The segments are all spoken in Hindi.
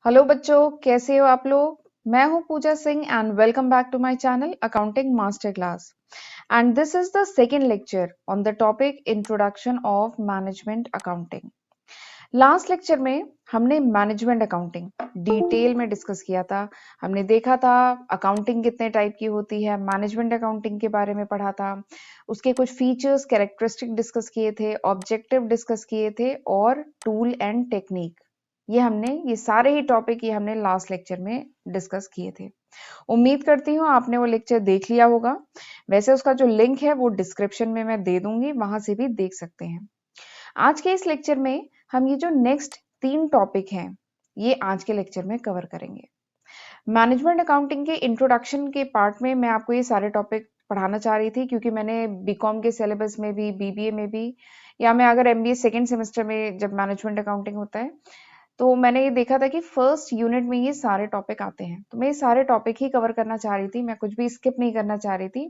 हेलो बच्चों, कैसे हो आप लोग। मैं हूं Pooja Singh and welcome back to my channel accounting master class. And this is the second lecture on the topic introduction of management accounting. Last lecture में हमने मैनेजमेंट अकाउंटिंग डिटेल में डिस्कस किया था। हमने देखा था अकाउंटिंग कितने टाइप की होती है, मैनेजमेंट अकाउंटिंग के बारे में पढ़ा था, उसके कुछ फीचर्स कैरेक्टरिस्टिक डिस्कस किए थे, ऑब्जेक्टिव डिस्कस किए थे और टूल एंड टेक्निक। ये सारे ही टॉपिक ये हमने लास्ट लेक्चर में डिस्कस किए थे। उम्मीद करती हूँ आपने वो लेक्चर देख लिया होगा। वैसे उसका जो लिंक है वो डिस्क्रिप्शन में मैं दे दूंगी, वहां से भी देख सकते हैं। आज के इस लेक्चर में हम ये जो नेक्स्ट 3 टॉपिक हैं ये आज के लेक्चर में कवर करेंगे। मैनेजमेंट अकाउंटिंग के इंट्रोडक्शन के पार्ट में मैं आपको ये सारे टॉपिक पढ़ाना चाह रही थी, क्योंकि मैंने बीकॉम के सिलेबस में भी, बीबीए में भी, या मैं अगर एमबीए सेकेंड सेमेस्टर में जब मैनेजमेंट अकाउंटिंग होता है तो मैंने ये देखा था कि फर्स्ट यूनिट में ये सारे टॉपिक आते हैं, तो मैं ये सारे टॉपिक ही कवर करना चाह रही थी, मैं कुछ भी स्किप नहीं करना चाह रही थी।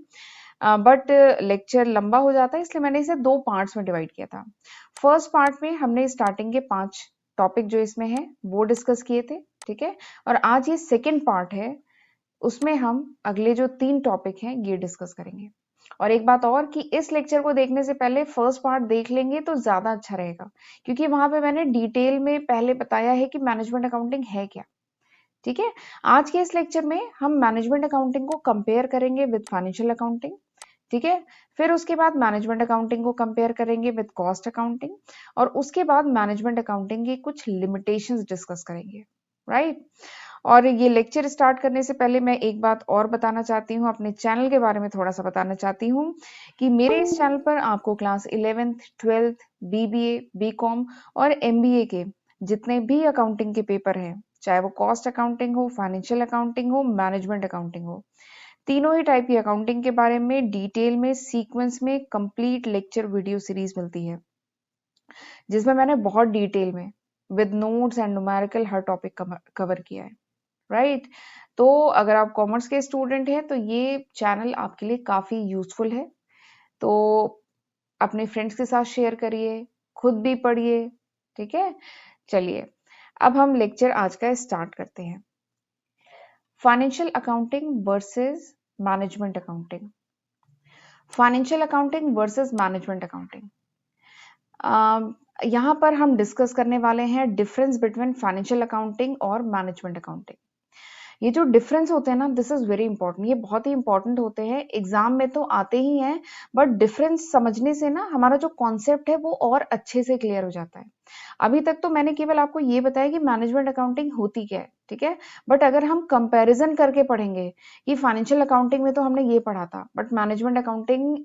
बट लेक्चर लंबा हो जाता है, इसलिए मैंने इसे 2 पार्ट्स में डिवाइड किया था। फर्स्ट पार्ट में हमने स्टार्टिंग के 5 टॉपिक जो इसमें है वो डिस्कस किए थे, ठीक है। और आज ये सेकेंड पार्ट है, उसमें हम अगले जो 3 टॉपिक हैं ये डिस्कस करेंगे। और एक बात और कि इस लेक्चर को देखने से पहले फर्स्ट पार्ट देख लेंगे तो ज्यादा अच्छा रहेगा, क्योंकि वहां पे मैंने डिटेल में पहले बताया है कि मैनेजमेंट अकाउंटिंग है क्या। ठीक है। आज के इस लेक्चर में हम मैनेजमेंट अकाउंटिंग को कंपेयर करेंगे विद फाइनेंशियल अकाउंटिंग, ठीक है। फिर उसके बाद मैनेजमेंट अकाउंटिंग को कंपेयर करेंगे विद कॉस्ट अकाउंटिंग, और उसके बाद मैनेजमेंट अकाउंटिंग की कुछ लिमिटेशंस डिस्कस करेंगे, राइट। और ये लेक्चर स्टार्ट करने से पहले मैं एक बात और बताना चाहती हूँ, अपने चैनल के बारे में थोड़ा सा बताना चाहती हूँ कि मेरे इस चैनल पर आपको class 11th 12th BBA BCom और एमबीए के जितने भी अकाउंटिंग के पेपर हैं, चाहे वो कॉस्ट अकाउंटिंग हो, फाइनेंशियल अकाउंटिंग हो, मैनेजमेंट अकाउंटिंग हो, तीनों ही टाइप की अकाउंटिंग के बारे में डिटेल में सीक्वेंस में कंप्लीट लेक्चर वीडियो सीरीज मिलती है, जिसमें मैंने बहुत डिटेल में with notes and numerical her topic cover किया है, राइट। तो अगर आप कॉमर्स के स्टूडेंट हैं तो ये चैनल आपके लिए काफी यूजफुल है, तो अपने फ्रेंड्स के साथ शेयर करिए, खुद भी पढ़िए, ठीक है। चलिए अब हम लेक्चर आज का स्टार्ट करते हैं। Financial accounting versus management accounting. Financial accounting versus management accounting, यहाँ पर हम डिस्कस करने वाले हैं डिफरेंस बिटवीन फाइनेंशियल अकाउंटिंग और मैनेजमेंट अकाउंटिंग। ये जो डिफरेंस होते हैं ना, दिस इज वेरी इंपॉर्टेंट, ये बहुत ही इंपॉर्टेंट होते हैं, एग्जाम में तो आते ही हैं, बट डिफरेंस समझने से ना हमारा जो कॉन्सेप्ट है वो और अच्छे से क्लियर हो जाता है। अभी तक तो मैंने केवल आपको ये बताया कि मैनेजमेंट अकाउंटिंग होती क्या है, ठीक है। बट अगर हम कंपैरिजन करके पढ़ेंगे कि फाइनेंशियल अकाउंटिंग में तो हमने ये पढ़ा था, बट मैनेजमेंट अकाउंटिंग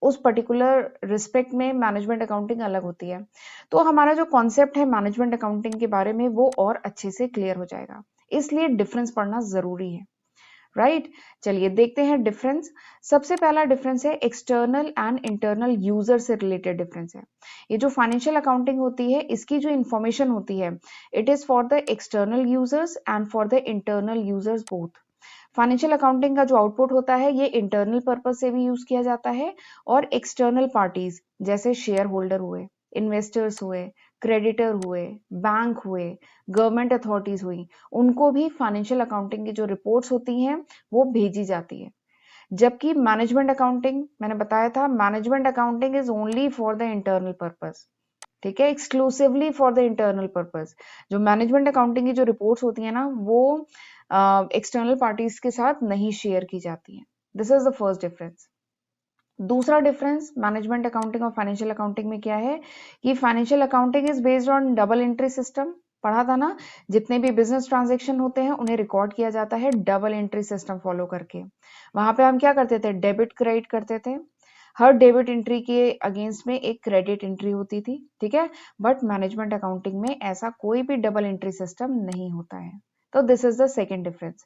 उस पर्टिकुलर रिस्पेक्ट में मैनेजमेंट अकाउंटिंग अलग होती है, तो हमारा जो कॉन्सेप्ट है मैनेजमेंट अकाउंटिंग के बारे में वो और अच्छे से क्लियर हो जाएगा, इसलिए डिफरेंस पढ़ना जरूरी है, राइट। चलिए देखते हैं डिफरेंस। सबसे पहला डिफरेंस है एक्सटर्नल एंड इंटरनल यूजर से रिलेटेड डिफरेंस है। ये जो फाइनेंशियल अकाउंटिंग होती है इसकी जो इंफॉर्मेशन होती है, it is for the external users and for the internal users both. Financial accounting का जो आउटपुट होता है ये इंटरनल पर्पज से भी यूज किया जाता है, और एक्सटर्नल पार्टीज जैसे शेयर होल्डर हुए, इन्वेस्टर्स हुए, क्रेडिटर हुए, बैंक हुए, गवर्नमेंट अथॉरिटीज हुई, उनको भी फाइनेंशियल अकाउंटिंग की जो रिपोर्ट्स होती हैं वो भेजी जाती है। जबकि मैनेजमेंट अकाउंटिंग मैंने बताया था, management accounting is only for the internal purpose, ठीक है, exclusively for the internal purpose. जो मैनेजमेंट अकाउंटिंग की जो रिपोर्ट्स होती है ना वो एक्सटर्नल पार्टीज के साथ नहीं शेयर की जाती हैं। This is the first difference. दूसरा डिफरेंस मैनेजमेंट अकाउंटिंग और फाइनेंशियल अकाउंटिंग में क्या है कि financial accounting is based on double entry system. पढ़ा था ना, जितने भी बिजनेस ट्रांजेक्शन होते हैं उन्हें रिकॉर्ड किया जाता है डबल एंट्री सिस्टम फॉलो करके। वहां पे हम क्या करते थे, डेबिट क्रेडिट करते थे, हर डेबिट एंट्री के अगेंस्ट में एक क्रेडिट एंट्री होती थी, ठीक है। बट मैनेजमेंट अकाउंटिंग में ऐसा कोई भी डबल एंट्री सिस्टम नहीं होता है, तो this is the second difference.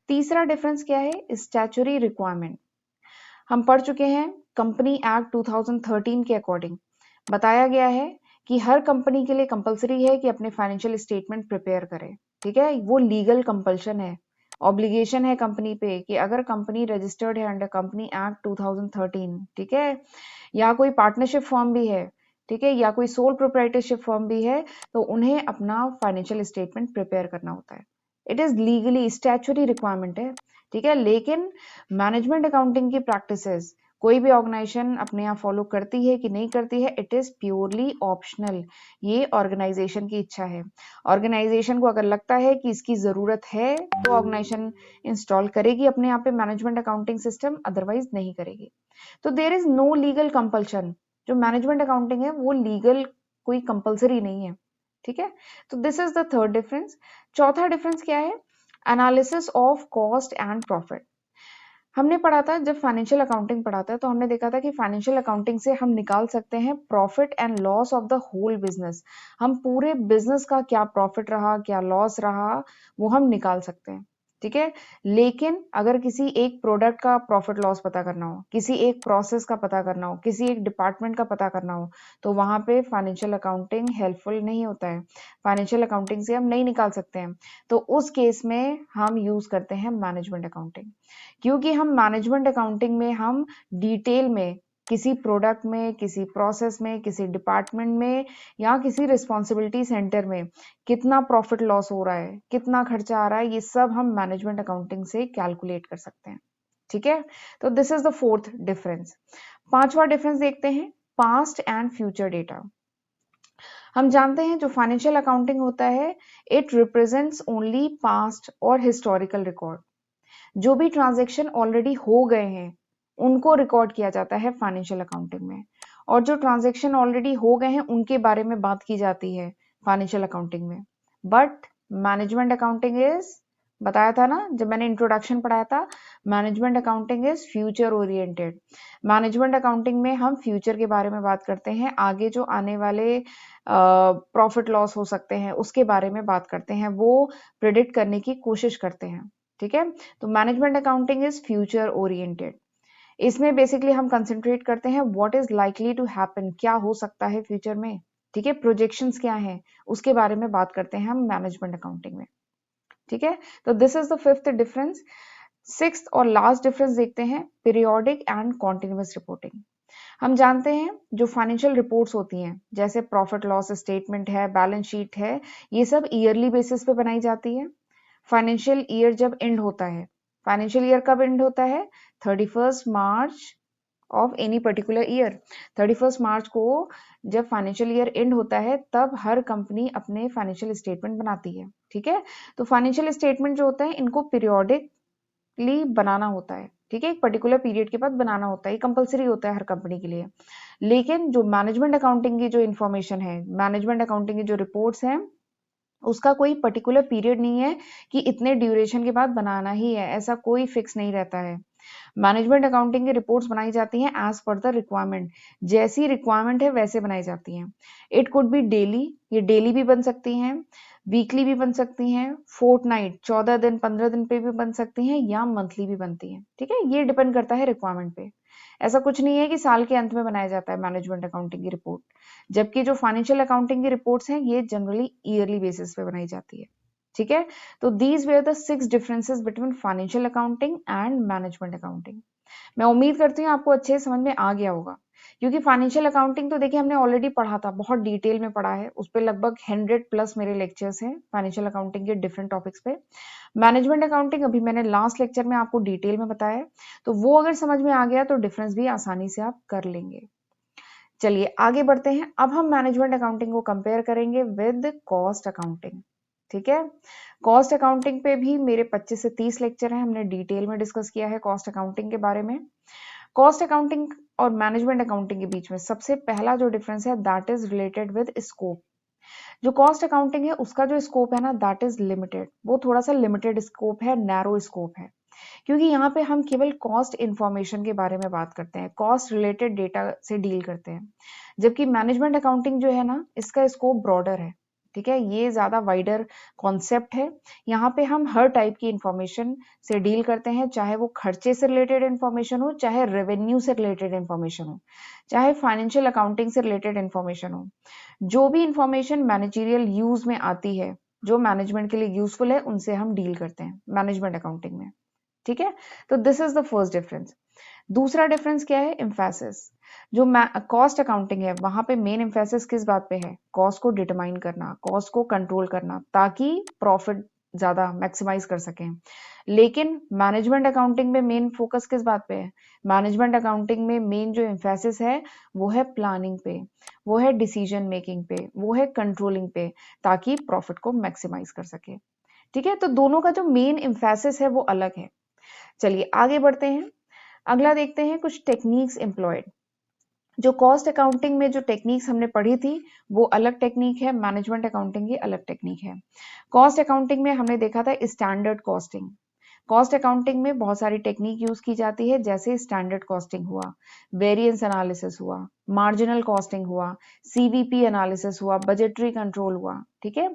तीसरा डिफरेंस क्या है, स्टैच्यूटरी रिक्वायरमेंट। हम पढ़ चुके हैं कंपनी एक्ट 2013 के अकॉर्डिंग बताया गया है कि हर कंपनी के लिए कंपलसरी है कि अपने फाइनेंशियल स्टेटमेंट प्रिपेयर करे, ठीक है। वो लीगल कंपल्शन है, ऑब्लिगेशन है कंपनी पे कि अगर कंपनी रजिस्टर्ड है अंडर कंपनी एक्ट 2013, ठीक है, या कोई पार्टनरशिप फॉर्म भी है, ठीक है, या कोई सोल प्रोप्राइटरशिप फर्म भी है तो उन्हें अपना फाइनेंशियल स्टेटमेंट प्रिपेयर करना होता है। It is legally statutory requirement है, ठीक है। लेकिन मैनेजमेंट अकाउंटिंग की प्रैक्टिसेस कोई भी ऑर्गेनाइजेशन अपने यहाँ फॉलो करती है कि नहीं करती है, इट इज प्योरली ऑप्शनल। ये ऑर्गेनाइजेशन की इच्छा है। ऑर्गेनाइजेशन को अगर लगता है कि इसकी जरूरत है तो ऑर्गेनाइजेशन इंस्टॉल करेगी अपने यहाँ पे मैनेजमेंट अकाउंटिंग सिस्टम, अदरवाइज नहीं करेगी। तो there is no legal compulsion. जो मैनेजमेंट अकाउंटिंग है वो लीगल कोई कंपल्सरी नहीं है, ठीक है। तो this is the third difference. चौथा डिफरेंस क्या है? Analysis of cost and profit. हमने पढ़ा था, जब फाइनेंशियल अकाउंटिंग पढ़ा था तो हमने देखा था कि फाइनेंशियल अकाउंटिंग से हम निकाल सकते हैं profit and loss of the whole business. हम पूरे बिजनेस का क्या प्रॉफिट रहा, क्या लॉस रहा, वो हम निकाल सकते हैं, ठीक है। लेकिन अगर किसी एक प्रोडक्ट का प्रॉफिट लॉस पता करना हो, किसी एक प्रोसेस का पता करना हो, किसी एक डिपार्टमेंट का पता करना हो, तो वहां पे फाइनेंशियल अकाउंटिंग हेल्पफुल नहीं होता है। फाइनेंशियल अकाउंटिंग से हम नहीं निकाल सकते हैं। तो उस केस में हम यूज करते हैं मैनेजमेंट अकाउंटिंग, क्योंकि हम मैनेजमेंट अकाउंटिंग में हम डिटेल में किसी प्रोडक्ट में, किसी प्रोसेस में, किसी डिपार्टमेंट में या किसी रिस्पॉन्सिबिलिटी सेंटर में कितना प्रॉफिट लॉस हो रहा है, कितना खर्चा आ रहा है, ये सब हम मैनेजमेंट अकाउंटिंग से कैलकुलेट कर सकते हैं, ठीक है। तो this is the fourth difference. पांचवा डिफरेंस देखते हैं, पास्ट एंड फ्यूचर डेटा। हम जानते हैं जो फाइनेंशियल अकाउंटिंग होता है, इट रिप्रेजेंट्स ओनली पास्ट और हिस्टोरिकल रिकॉर्ड। जो भी ट्रांजैक्शन ऑलरेडी हो गए हैं उनको रिकॉर्ड किया जाता है फाइनेंशियल अकाउंटिंग में, और जो ट्रांजैक्शन ऑलरेडी हो गए हैं उनके बारे में बात की जाती है फाइनेंशियल अकाउंटिंग में। बट मैनेजमेंट अकाउंटिंग इज, बताया था ना जब मैंने इंट्रोडक्शन पढ़ाया था, management accounting is future oriented. Management accounting में हम फ्यूचर के बारे में बात करते हैं, आगे जो आने वाले प्रॉफिट लॉस हो सकते हैं उसके बारे में बात करते हैं, वो प्रिडिक्ट करने की कोशिश करते हैं, ठीक है। तो management accounting is future oriented. इसमें बेसिकली हम कंसंट्रेट करते हैं what is likely to happen, क्या हो सकता है फ्यूचर में, ठीक है। प्रोजेक्शंस क्या हैं उसके बारे में बात करते हैं हम मैनेजमेंट अकाउंटिंग में, ठीक है। तो this is the fifth difference. Sixth और लास्ट डिफरेंस देखते हैं, पीरियोडिक एंड कॉन्टिन्यूअस रिपोर्टिंग। हम जानते हैं जो फाइनेंशियल रिपोर्ट्स होती हैं, जैसे प्रॉफिट लॉस स्टेटमेंट है, बैलेंस शीट है, ये सब ईयरली बेसिस पे बनाई जाती है। फाइनेंशियल ईयर जब एंड होता है, फाइनेंशियल ईयर कब एंड होता है? 31 मार्च ऑफ एनी पर्टिकुलर ईयर। 31 मार्च को जब फाइनेंशियल ईयर एंड होता है तब हर कंपनी अपने फाइनेंशियल स्टेटमेंट बनाती है, ठीक है। तो फाइनेंशियल स्टेटमेंट जो होता है इनको पीरियोडिकली बनाना होता है, ठीक है। एक पर्टिकुलर पीरियड के बाद बनाना होता है, ये कंपलसरी होता है हर कंपनी के लिए। लेकिन जो मैनेजमेंट अकाउंटिंग की जो इन्फॉर्मेशन है, मैनेजमेंट अकाउंटिंग की जो रिपोर्ट्स हैं, उसका कोई पर्टिकुलर पीरियड नहीं है कि इतने ड्यूरेशन के बाद बनाना ही है, ऐसा कोई फिक्स नहीं रहता है। मैनेजमेंट अकाउंटिंग की रिपोर्ट्स बनाई जाती हैं एज पर द रिक्वायरमेंट, जैसी रिक्वायरमेंट है वैसे बनाई जाती हैं। इट कुड बी डेली, ये डेली भी बन सकती हैं, वीकली भी बन सकती हैं, फोर्टनाइट 14 दिन 15 दिन पे भी बन सकती हैं, या मंथली भी बनती हैं, ठीक है। ये डिपेंड करता है रिक्वायरमेंट पे। ऐसा कुछ नहीं है कि साल के अंत में बनाया जाता है मैनेजमेंट अकाउंटिंग की रिपोर्ट, जबकि जो फाइनेंशियल अकाउंटिंग की रिपोर्ट्स हैं ये जनरली ईयरली बेसिस पे बनाई जाती है, ठीक है। तो these where the 6 differences between financial accounting and management accounting. मैं उम्मीद करती हूँ आपको अच्छे समझ में आ गया होगा, क्योंकि फाइनेंशियल अकाउंटिंग तो देखिए हमने ऑलरेडी पढ़ा था, बहुत डिटेल में पढ़ा है, उस पर लगभग 100 प्लस मेरे लेक्चर्स हैं फाइनेंशियल अकाउंटिंग के डिफरेंट टॉपिक्स पे। मैनेजमेंट अकाउंटिंग अभी मैंने लास्ट लेक्चर में आपको डिटेल में बताया है, तो वो अगर समझ में आ गया तो डिफरेंस भी आसानी से आप कर लेंगे। चलिए आगे बढ़ते हैं। अब हम मैनेजमेंट अकाउंटिंग को कंपेयर करेंगे विद कॉस्ट अकाउंटिंग, ठीक है। कॉस्ट अकाउंटिंग पे भी मेरे 25 से 30 लेक्चर हैं, हमने डिटेल में डिस्कस किया है कॉस्ट अकाउंटिंग के बारे में। कॉस्ट अकाउंटिंग और मैनेजमेंट अकाउंटिंग के बीच में सबसे पहला जो डिफरेंस है that is related with scope. जो कॉस्ट अकाउंटिंग है उसका जो स्कोप है ना दैट इज लिमिटेड, वो थोड़ा सा लिमिटेड स्कोप है, नैरो स्कोप है, क्योंकि यहाँ पे हम केवल कॉस्ट इंफॉर्मेशन के बारे में बात करते हैं, कॉस्ट रिलेटेड डेटा से डील करते हैं। जबकि मैनेजमेंट अकाउंटिंग जो है ना इसका स्कोप ब्रॉडर है, ठीक है, ये ज्यादा वाइडर कॉन्सेप्ट है। यहाँ पे हम हर टाइप की इंफॉर्मेशन से डील करते हैं, चाहे वो खर्चे से रिलेटेड इंफॉर्मेशन हो, चाहे रेवेन्यू से रिलेटेड इंफॉर्मेशन हो, चाहे फाइनेंशियल अकाउंटिंग से रिलेटेड इंफॉर्मेशन हो। जो भी इंफॉर्मेशन मैनेजरियल यूज में आती है, जो मैनेजमेंट के लिए यूजफुल है, उनसे हम डील करते हैं मैनेजमेंट अकाउंटिंग में, ठीक है। तो this is the first difference. दूसरा डिफरेंस क्या है? एम्फेसिस। जो कॉस्ट अकाउंटिंग है वहां पे मेन एम्फेसिस किस बात पे है? कॉस्ट को डिटरमाइन करना, कॉस्ट को कंट्रोल करना, ताकि प्रॉफिट ज्यादा मैक्सिमाइज कर सकें। लेकिन मैनेजमेंट अकाउंटिंग में मेन फोकस किस बात पे है? मैनेजमेंट अकाउंटिंग में मेन जो एम्फेसिस है वो है प्लानिंग पे, वो है डिसीजन मेकिंग पे, वो है कंट्रोलिंग पे, ताकि प्रॉफिट को मैक्सिमाइज कर सके। ठीक है, तो दोनों का जो मेन एम्फेसिस है वो अलग है। चलिए आगे बढ़ते हैं। अगला देखते हैं कुछ टेक्निक्स एम्प्लॉयड। जो कॉस्ट अकाउंटिंग में जो टेक्निक्स हमने पढ़ी थी वो अलग टेक्निक है, मैनेजमेंट अकाउंटिंग की अलग टेक्निक है। कॉस्ट अकाउंटिंग में हमने देखा था स्टैंडर्ड कॉस्टिंग। कॉस्ट अकाउंटिंग में बहुत सारी टेक्निक यूज की जाती है, जैसे स्टैंडर्ड कॉस्टिंग हुआ, वेरिएंस एनालिसिस हुआ, मार्जिनल कॉस्टिंग हुआ, सीवीपी एनालिसिस हुआ, बजटरी कंट्रोल हुआ। ठीक है,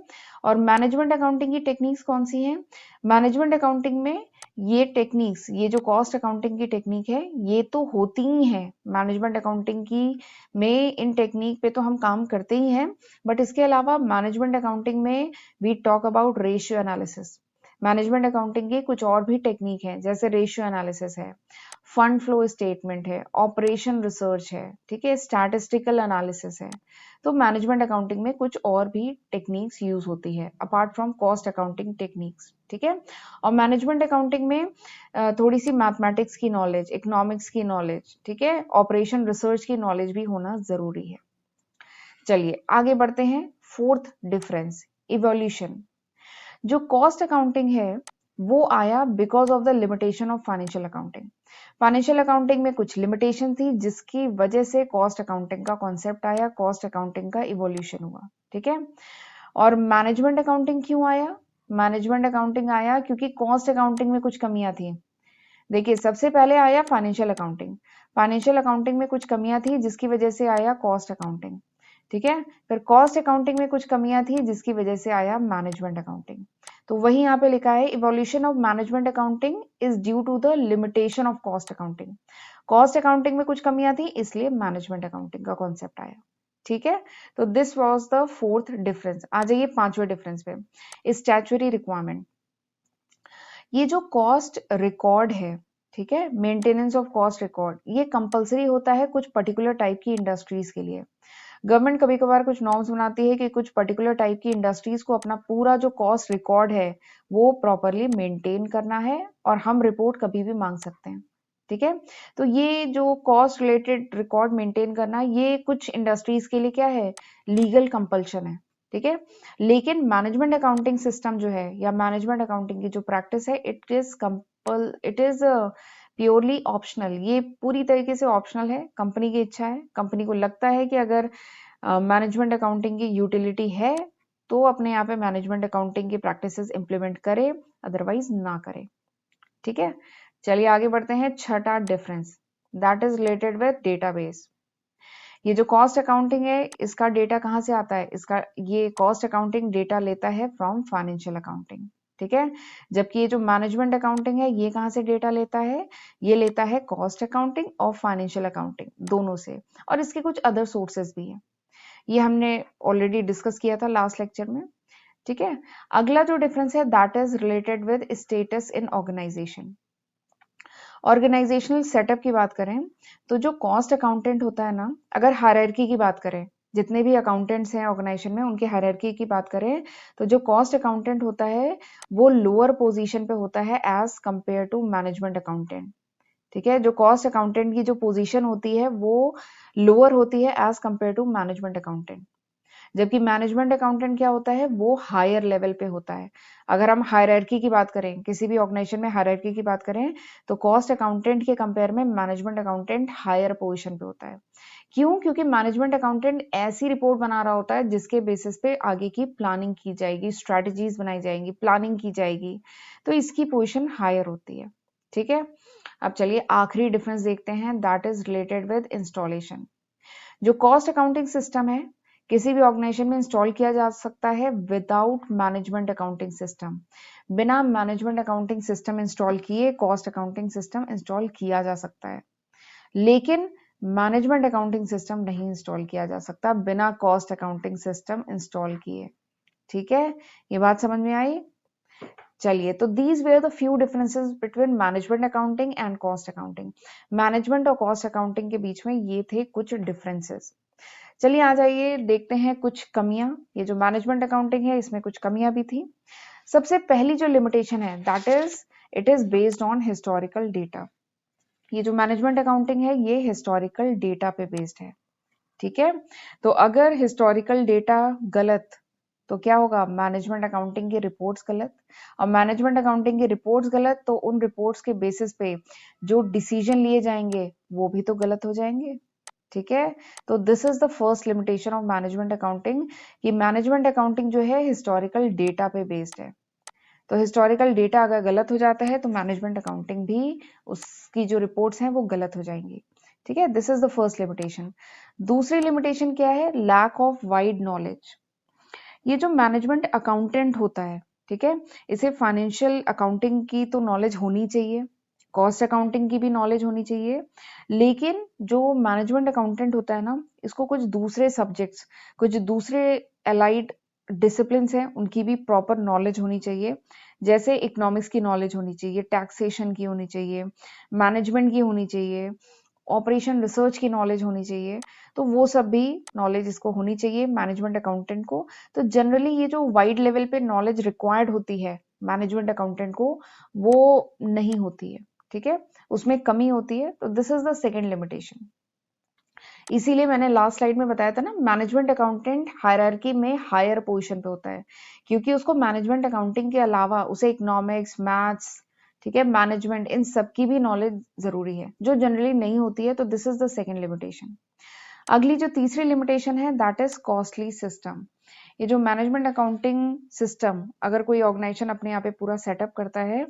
और मैनेजमेंट अकाउंटिंग की टेक्निक्स कौन सी हैं? मैनेजमेंट अकाउंटिंग में ये टेक्निक्स, ये जो कॉस्ट अकाउंटिंग की टेक्निक है ये तो होती ही है मैनेजमेंट अकाउंटिंग की में, इन टेक्निक पे तो हम काम करते ही हैं, बट इसके अलावा मैनेजमेंट अकाउंटिंग में we talk about ratio analysis. Management accounting की कुछ और भी टेक्निक है, जैसे रेशियो एनालिसिस है, फंड फ्लो स्टेटमेंट है, ऑपरेशन रिसर्च है, ठीक है, स्टैटिस्टिकल एनालिसिस है। तो मैनेजमेंट अकाउंटिंग में कुछ और भी टेक्निक्स यूज होती है apart from cost accounting techniques. ठीक है, और मैनेजमेंट अकाउंटिंग में थोड़ी सी मैथमेटिक्स की नॉलेज, इकोनॉमिक्स की नॉलेज, ठीक है, ऑपरेशन रिसर्च की नॉलेज भी होना जरूरी है। चलिए आगे बढ़ते हैं। Fourth difference, evolution. जो कॉस्ट अकाउंटिंग है वो आया because of the limitation of financial accounting. Financial accounting में कुछ लिमिटेशन थी जिसकी वजह से कॉस्ट अकाउंटिंग का कॉन्सेप्ट आया, कॉस्ट अकाउंटिंग का इवोल्यूशन हुआ। ठीक है, और मैनेजमेंट अकाउंटिंग क्यों आया? मैनेजमेंट अकाउंटिंग आया क्योंकि कॉस्ट अकाउंटिंग में कुछ कमियां थी। देखिए, सबसे पहले आया फाइनेंशियल अकाउंटिंग, फाइनेंशियल अकाउंटिंग में कुछ कमियां थी जिसकी वजह से आया कॉस्ट अकाउंटिंग। ठीक है, फिर कॉस्ट अकाउंटिंग में कुछ कमियां थी जिसकी वजह से आया मैनेजमेंट अकाउंटिंग। तो वही यहाँ पे लिखा है, evolution of management accounting is due to the limitation of cost accounting. Cost accounting में कुछ कमियां थी इसलिए मैनेजमेंट अकाउंटिंग का कॉन्सेप्ट आया। ठीक है, तो this was the fourth difference. आ जाइए पांचवें डिफरेंस पे, स्टैट्यूटरी रिक्वायरमेंट। ये जो कॉस्ट रिकॉर्ड है, ठीक है, मेंटेनेंस ऑफ कॉस्ट रिकॉर्ड, ये कंपलसरी होता है कुछ पर्टिकुलर टाइप की इंडस्ट्रीज के लिए। गवर्नमेंट कभी कभार कुछ नॉर्म्स बनाती है कि कुछ पर्टिकुलर टाइप की इंडस्ट्रीज को अपना पूरा जो कॉस्ट रिकॉर्ड है वो प्रॉपरली मेंटेन करना है, और हम रिपोर्ट कभी भी मांग सकते हैं। ठीक है, तो ये जो कॉस्ट रिलेटेड रिकॉर्ड मेंटेन करना, ये कुछ इंडस्ट्रीज के लिए क्या है? लीगल कंपल्शन है। ठीक है, लेकिन मैनेजमेंट अकाउंटिंग सिस्टम जो है या मैनेजमेंट अकाउंटिंग की जो प्रैक्टिस है, इट इज प्योरली ऑप्शनल। ये पूरी तरीके से ऑप्शनल है, कंपनी की इच्छा है, कंपनी को लगता है कि अगर मैनेजमेंट अकाउंटिंग की यूटिलिटी है तो अपने यहाँ पे मैनेजमेंट अकाउंटिंग की प्रैक्टिसेस इंप्लीमेंट करे, अदरवाइज ना करे। ठीक है, चलिए आगे बढ़ते हैं। छठा difference, that is related with database. ये जो कॉस्ट अकाउंटिंग है इसका डेटा कहाँ से आता है? इसका ये कॉस्ट अकाउंटिंग डेटा लेता है फ्रॉम फाइनेंशियल अकाउंटिंग। ठीक है, जबकि ये जो मैनेजमेंट अकाउंटिंग है ये कहाँ से डेटा लेता है? ये लेता है कॉस्ट अकाउंटिंग और फाइनेंशियल अकाउंटिंग दोनों से, और इसके कुछ अदर सोर्सेज भी हैं। ये हमने ऑलरेडी डिस्कस किया था लास्ट लेक्चर में। ठीक है, अगला जो डिफरेंस है that is related with status in organization. Organizational setup की बात करें तो जो कॉस्ट अकाउंटेंट होता है ना, अगर हायरार्की की बात करें, जितने भी अकाउंटेंट्स हैं ऑर्गेनाइजेशन में उनके हायरार्की की बात करें, तो जो कॉस्ट अकाउंटेंट होता है वो लोअर पोजीशन पे होता है as compare to management accountant. ठीक है, जो कॉस्ट अकाउंटेंट की जो पोजीशन होती है वो लोअर होती है as compare to management accountant, जबकि मैनेजमेंट अकाउंटेंट क्या होता है? वो हायर लेवल पे होता है। अगर हम हायरार्की की बात करें, किसी भी ऑर्गेनाइजेशन में हायरार्की की बात करें, तो कॉस्ट अकाउंटेंट के कंपेयर में मैनेजमेंट अकाउंटेंट हायर पोजीशन पे होता है। क्यों? क्योंकि मैनेजमेंट अकाउंटेंट ऐसी रिपोर्ट बना रहा होता है जिसके बेसिस पे आगे की प्लानिंग की जाएगी, स्ट्रैटेजीज बनाई जाएंगी, प्लानिंग की जाएगी, तो इसकी पोजीशन हायर होती है। ठीक है, अब चलिए आखिरी डिफरेंस देखते हैं, that is related with installation. जो कॉस्ट अकाउंटिंग सिस्टम है किसी भी ऑर्गेनाइजेशन में इंस्टॉल किया जा सकता है विदाउट मैनेजमेंट अकाउंटिंग सिस्टम। बिना मैनेजमेंट अकाउंटिंग सिस्टम इंस्टॉल किए कॉस्ट अकाउंटिंग सिस्टम इंस्टॉल किया जा सकता है, लेकिन मैनेजमेंट अकाउंटिंग सिस्टम नहीं इंस्टॉल किया जा सकता बिना कॉस्ट अकाउंटिंग सिस्टम इंस्टॉल किए। ठीक है, ये बात समझ में आई? चलिए, तो these where the few differences between management accounting and cost accounting. Management और कॉस्ट अकाउंटिंग के बीच में ये थे कुछ डिफरेंसेस। चलिए आ जाइए, देखते हैं कुछ कमियां। ये जो मैनेजमेंट अकाउंटिंग है इसमें कुछ कमियां भी थी। सबसे पहली जो लिमिटेशन है that is it is based on historical data. ये जो मैनेजमेंट अकाउंटिंग है ये हिस्टोरिकल डेटा पे बेस्ड है, ठीक है। तो अगर हिस्टोरिकल डेटा गलत तो क्या होगा, मैनेजमेंट अकाउंटिंग की रिपोर्ट्स गलत, और मैनेजमेंट अकाउंटिंग की रिपोर्ट्स गलत तो उन रिपोर्ट्स के बेसिस पे जो डिसीजन लिए जाएंगे वो भी तो गलत हो जाएंगे, ठीक है। तो this is the first limitation of management accounting कि मैनेजमेंट अकाउंटिंग जो है हिस्टोरिकल डेटा पे बेस्ड है। तो हिस्टोरिकल डेटा अगर गलत हो जाता है तो मैनेजमेंट अकाउंटिंग भी उसकी जो रिपोर्ट्स हैं वो गलत हो जाएंगी, ठीक है। This is the first limitation. दूसरी लिमिटेशन क्या है, लैक ऑफ वाइड नॉलेज। ये जो मैनेजमेंट अकाउंटेंट होता है, ठीक है, इसे फाइनेंशियल अकाउंटिंग की तो नॉलेज होनी चाहिए, कॉस्ट अकाउंटिंग की भी नॉलेज होनी चाहिए, लेकिन जो मैनेजमेंट अकाउंटेंट होता है ना, इसको कुछ दूसरे सब्जेक्ट्स, कुछ दूसरे अलाइड डिसिप्लिन हैं उनकी भी प्रॉपर नॉलेज होनी चाहिए। जैसे इकोनॉमिक्स की नॉलेज होनी चाहिए, टैक्सेशन की होनी चाहिए, मैनेजमेंट की होनी चाहिए, ऑपरेशन रिसर्च की नॉलेज होनी चाहिए। तो वो सब भी नॉलेज इसको होनी चाहिए मैनेजमेंट अकाउंटेंट को। तो जनरली ये जो वाइड लेवल पे नॉलेज रिक्वायर्ड होती है मैनेजमेंट अकाउंटेंट को वो नहीं होती है, ठीक है, उसमें कमी होती है। तो this is the second limitation. इसीलिए मैंने लास्ट स्लाइड में बताया था ना, मैनेजमेंट अकाउंटेंट हायरार्की में हायर पोजीशन पे होता है, क्योंकि उसको मैनेजमेंट अकाउंटिंग के अलावा उसे इकोनॉमिक्स, मैथ्स, ठीक है, मैनेजमेंट, इन सब की भी नॉलेज जरूरी है जो जनरली नहीं होती है। तो this is the second limitation. अगली जो तीसरी लिमिटेशन है दैट इज कॉस्टली सिस्टम। ये जो मैनेजमेंट अकाउंटिंग सिस्टम अगर कोई ऑर्गेनाइजेशन अपने यहाँ पे पूरा सेटअप करता है,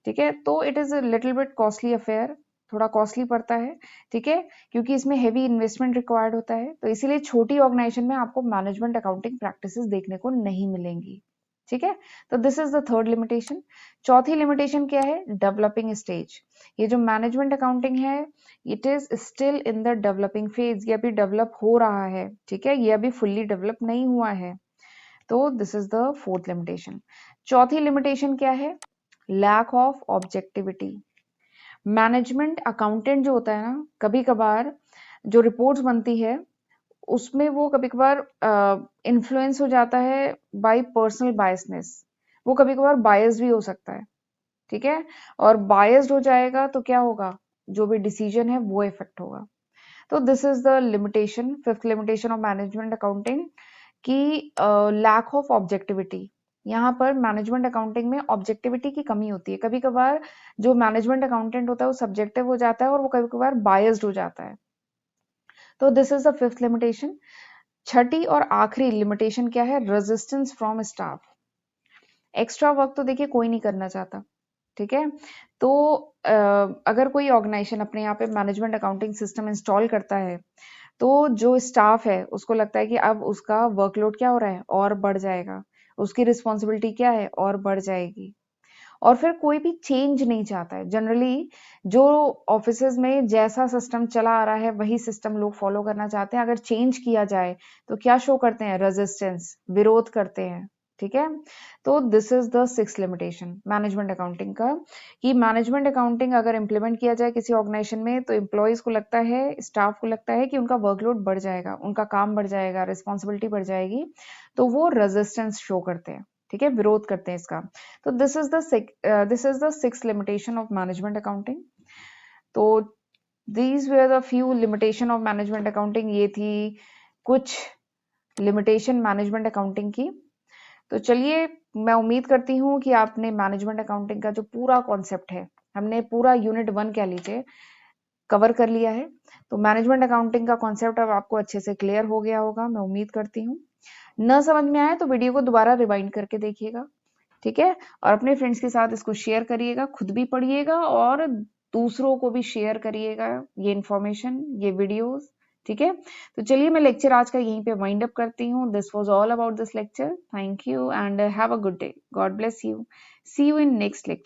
ठीक है, तो it is a little bit costly affair, थोड़ा कॉस्टली पड़ता है, ठीक है, क्योंकि इसमें हेवी इन्वेस्टमेंट रिक्वायर्ड होता है। तो इसीलिए छोटी ऑर्गेनाइजेशन में आपको मैनेजमेंट अकाउंटिंग प्रैक्टिसेस देखने को नहीं मिलेंगी, ठीक है। तो this is the third limitation. चौथी लिमिटेशन क्या है, डेवलपिंग स्टेज। ये जो मैनेजमेंट अकाउंटिंग है it is still in the developing phase, ये अभी डेवलप हो रहा है, ठीक है, ये अभी फुल्ली डेवलप नहीं हुआ है। तो this is the fourth limitation. चौथी लिमिटेशन क्या है, lack of objectivity. Management accountant जो होता है ना, कभी कभार जो रिपोर्ट्स बनती है उसमें वो कभी कभार इन्फ्लुएंस हो जाता है बाय पर्सनल बायसनेस, वो कभी कभार बायस भी हो सकता है, ठीक है, और बायस्ड हो जाएगा तो क्या होगा, जो भी डिसीजन है वो इफेक्ट होगा। तो this is the limitation, fifth limitation of management accounting की लैक ऑफ ऑब्जेक्टिविटी। यहाँ पर मैनेजमेंट अकाउंटिंग में ऑब्जेक्टिविटी की कमी होती है, कभी कभार जो मैनेजमेंट अकाउंटेंट होता है वो सब्जेक्टिव हो जाता है और वो कभी कभार बायस्ड हो जाता है। तो this is the fifth limitation. छठी और आखिरी लिमिटेशन क्या है, resistance from staff. Extra work तो देखिए कोई नहीं करना चाहता, ठीक है। तो अगर कोई ऑर्गेनाइजेशन अपने यहाँ पे मैनेजमेंट अकाउंटिंग सिस्टम इंस्टॉल करता है तो जो स्टाफ है उसको लगता है कि अब उसका वर्कलोड क्या हो रहा है और बढ़ जाएगा, उसकी रिस्पॉन्सिबिलिटी क्या है और बढ़ जाएगी, और फिर कोई भी चेंज नहीं चाहता है। जनरली जो ऑफिसेज में जैसा सिस्टम चला आ रहा है वही सिस्टम लोग फॉलो करना चाहते हैं। अगर चेंज किया जाए तो क्या शो करते हैं, रेजिस्टेंस, विरोध करते हैं, ठीक है। तो this is the six limitation management accounting का, कि मैनेजमेंट अकाउंटिंग अगर इम्प्लीमेंट किया जाए किसी ऑर्गेनाइजेशन में तो एम्प्लॉयज को लगता है, स्टाफ को लगता है कि उनका वर्कलोड बढ़ जाएगा, उनका काम बढ़ जाएगा, रिस्पॉन्सिबिलिटी बढ़ जाएगी, तो वो रेजिस्टेंस शो करते हैं, ठीक है, विरोध करते हैं इसका। तो this is the six limitation of management accounting. तो these were the few limitation of management accounting, ये थी कुछ लिमिटेशन मैनेजमेंट अकाउंटिंग की। तो चलिए, मैं उम्मीद करती हूँ कि आपने मैनेजमेंट अकाउंटिंग का जो पूरा कॉन्सेप्ट है, हमने पूरा यूनिट 1 कह लीजिए, कवर कर लिया है। तो मैनेजमेंट अकाउंटिंग का कॉन्सेप्ट अब आपको अच्छे से क्लियर हो गया होगा, मैं उम्मीद करती हूँ। न समझ में आए तो वीडियो को दोबारा रिवाइंड करके देखिएगा, ठीक है, और अपने फ्रेंड्स के साथ इसको शेयर करिएगा, खुद भी पढ़िएगा और दूसरों को भी शेयर करिएगा ये इन्फॉर्मेशन, ये वीडियोस, ठीक है। तो चलिए, मैं लेक्चर आज का यहीं पे वाइंड अप करती हूँ। This was all about this lecture. Thank you and have a good day. God bless you. See you in next lecture.